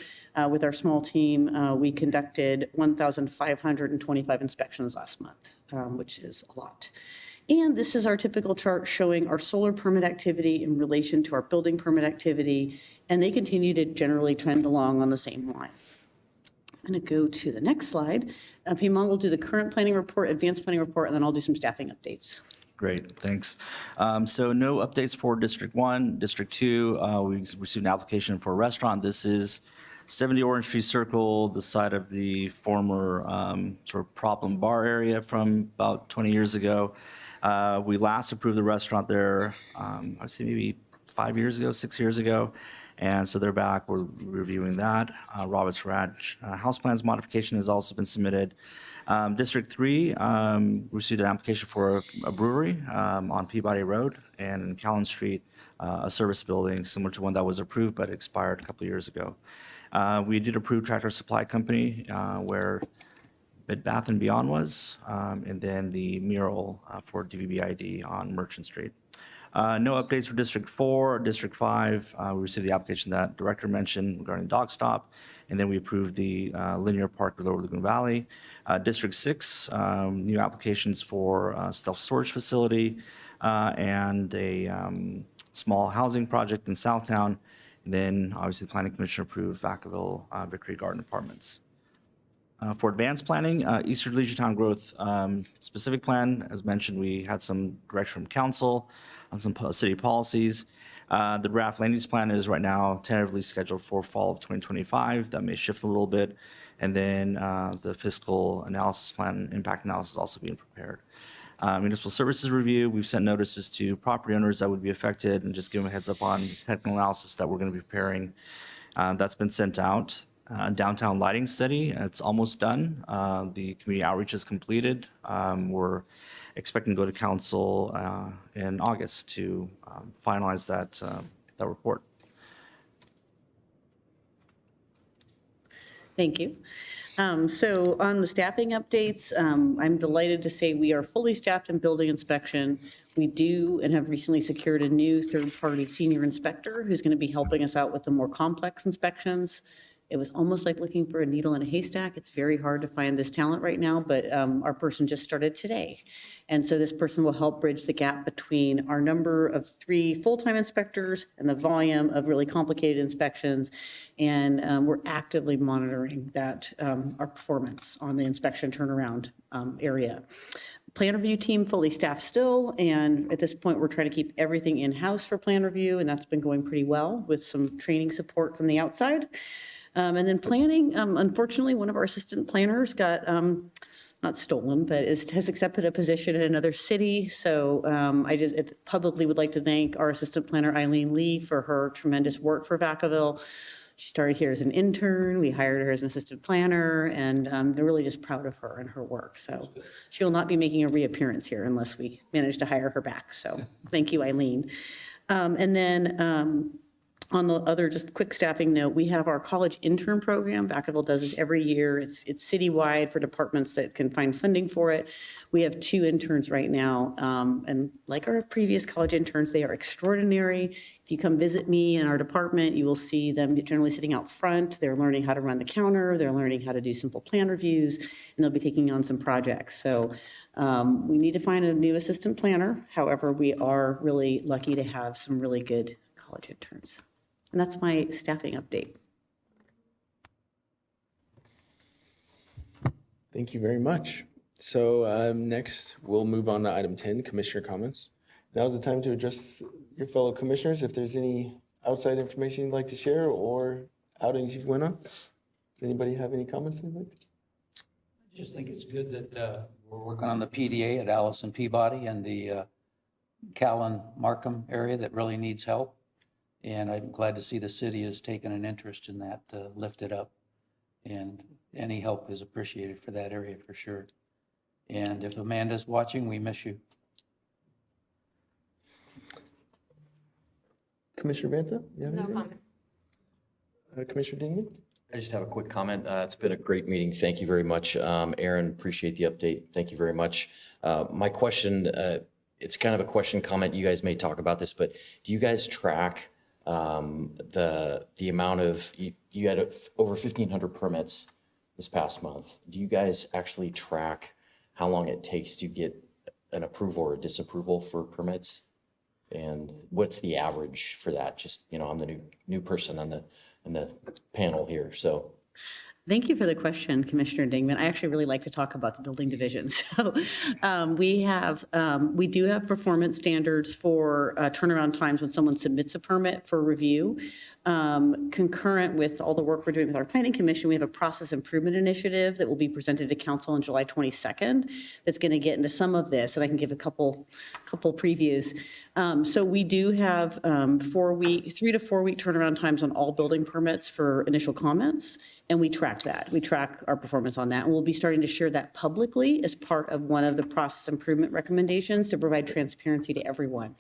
E: With our small team, we conducted 1,525 inspections last month, which is a lot. And this is our typical chart showing our solar permit activity in relation to our building permit activity. And they continue to generally trend along on the same line. I'm going to go to the next slide. Pimon will do the current planning report, advanced planning report, and then I'll do some staffing updates.
G: Great, thanks. So no updates for District 1. District 2, we received an application for a restaurant. This is 70 Orange Tree Circle, the site of the former sort of problem bar area from about 20 years ago. We last approved the restaurant there, I'd say maybe 5 years ago, 6 years ago. And so they're back, we're reviewing that. Roberts Ranch house plans modification has also been submitted. District 3 received an application for a brewery on Peabody Road and in Callan Street, a service building similar to one that was approved but expired a couple of years ago. We did approve Tractor Supply Company where Bed Bath & Beyond was, and then the mural for DVBID on Merchant Street. No updates for District 4. District 5, we received the application that Director mentioned regarding Dog Stop, and then we approved the linear park with Lower Lagoon Valley. District 6, new applications for a self-storage facility and a small housing project in Southtown. And then obviously the Planning Commission approved Vacaville Victory Garden Apartments. For advanced planning, Eastern Legiontown Growth specific plan, as mentioned, we had some direction from council on some city policies. The draft land use plan is right now tentatively scheduled for fall of 2025. That may shift a little bit. And then the fiscal analysis plan, impact analysis is also being prepared. Municipal services review, we've sent notices to property owners that would be affected and just give them a heads up on technical analysis that we're going to be preparing. That's been sent out. Downtown lighting study, it's almost done. The community outreach is completed. We're expecting to go to council in August to finalize that report.
E: Thank you. So on the staffing updates, I'm delighted to say we are fully staffed in building inspection. We do and have recently secured a new third-party senior inspector who's going to be helping us out with the more complex inspections. It was almost like looking for a needle in a haystack. It's very hard to find this talent right now, but our person just started today. And so this person will help bridge the gap between our number of 3 full-time inspectors and the volume of really complicated inspections. And we're actively monitoring that, our performance on the inspection turnaround area. Plan review team fully staffed still, and at this point, we're trying to keep everything in-house for plan review, and that's been going pretty well with some training support from the outside. And then planning, unfortunately, one of our assistant planners got, not stolen, but has accepted a position in another city. So I just publicly would like to thank our assistant planner, Eileen Lee, for her tremendous work for Vacaville. She started here as an intern. We hired her as an assistant planner, and they're really just proud of her and her work. So she will not be making a reappearance here unless we manage to hire her back. So thank you, Eileen. And then on the other just quick staffing note, we have our college intern program. Vacaville does this every year. It's citywide for departments that can find funding for it. We have 2 interns right now. And like our previous college interns, they are extraordinary. If you come visit me in our department, you will see them generally sitting out front. They're learning how to run the counter. They're learning how to do simple plan reviews, and they'll be taking on some projects. So we need to find a new assistant planner. However, we are really lucky to have some really good college interns. And that's my staffing update.
A: Thank you very much. So next, we'll move on to item 10, commissioner comments. Now's the time to address your fellow commissioners. If there's any outside information you'd like to share or outings you've went on. Does anybody have any comments they'd like to?
C: I just think it's good that we're working on the PDA at Allison Peabody and the Callan Markham area that really needs help. And I'm glad to see the city has taken an interest in that to lift it up. And any help is appreciated for that area for sure. And if Amanda's watching, we miss you.
A: Commissioner Banta? You have
H: No
A: anything?
H: comment.
A: Commissioner Dingman?
I: I just have a quick comment. It's been a great meeting. Thank you very much. Aaron, appreciate the update. Thank you very much. My question, it's kind of a question comment. You guys may talk about this, but do you guys track the amount of, you had over 1,500 permits this past month. Do you guys actually track how long it takes to get an approval or a disapproval for permits? And what's the average for that? Just, I'm the new person on the panel here, so.
E: Thank you for the question, Commissioner Dingman. I actually really like to talk about the building division. So we do have performance standards for turnaround times when someone submits a permit for review. Concurrent with all the work we're doing with our planning commission, we have a process improvement initiative that will be presented to council on July 22nd that's going to get into some of this, and I can give a couple previews. So we do have 3 to 4 week turnaround times on all building permits for initial comments, and we track that. We track our performance on that, and we'll be starting to share that publicly as part of one of the process improvement recommendations to provide transparency to everyone.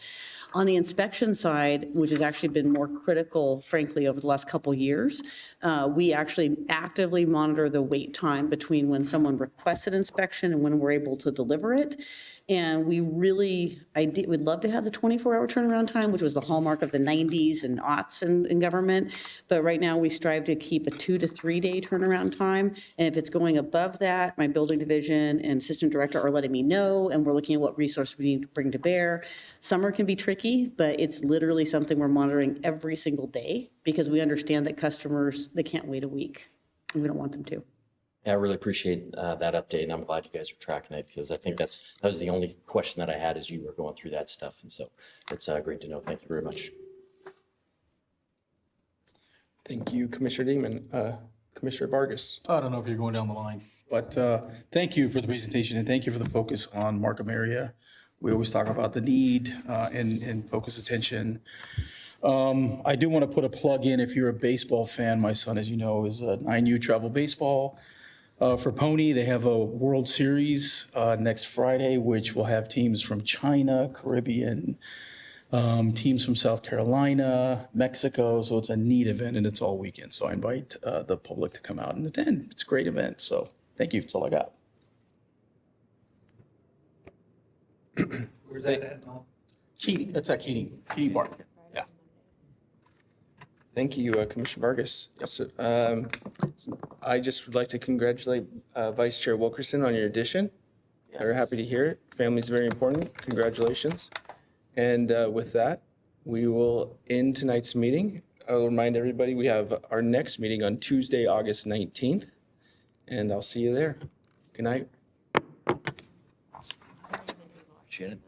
E: On the inspection side, which has actually been more critical, frankly, over the last couple of years, we actually actively monitor the wait time between when someone requests an inspection and when we're able to deliver it. And we really, would love to have the 24-hour turnaround time, which was the hallmark of the 90s and aughts in government. But right now, we strive to keep a 2 to 3 day turnaround time. And if it's going above that, my building division and assistant director are letting me know, and we're looking at what resource we need to bring to bear. Summer can be tricky, but it's literally something we're monitoring every single day because we understand that customers, they can't wait a week, and we don't want them to.
I: Yeah, I really appreciate that update, and I'm glad you guys are tracking it because I think that was the only question that I had as you were going through that stuff, and so it's great to know. Thank you very much.
A: Thank you, Commissioner Damon. Commissioner Vargas.
D: I don't know if you're going down the line, but thank you for the presentation and thank you for the focus on Markham area. We always talk about the need and focus attention. I do want to put a plug in. If you're a baseball fan, my son, as you know, is a 9U travel baseball. For Pony, they have a World Series next Friday, which will have teams from China, Caribbean, teams from South Carolina, Mexico. So it's a neat event and it's all weekend. So I invite the public to come out and attend. It's a great event. So thank you. That's all I got.
C: Where's that at?
D: Keating, that's at Keating Park. Yeah.
A: Thank you, Commissioner Vargas. So, I just would like to congratulate Vice Chair Wilkerson on your addition. We're happy to hear it. Family's very important. Congratulations. And with that, we will end tonight's meeting. I'll remind everybody we have our next meeting on Tuesday, August 19th, and I'll see you there. Good night.
I: Shannon?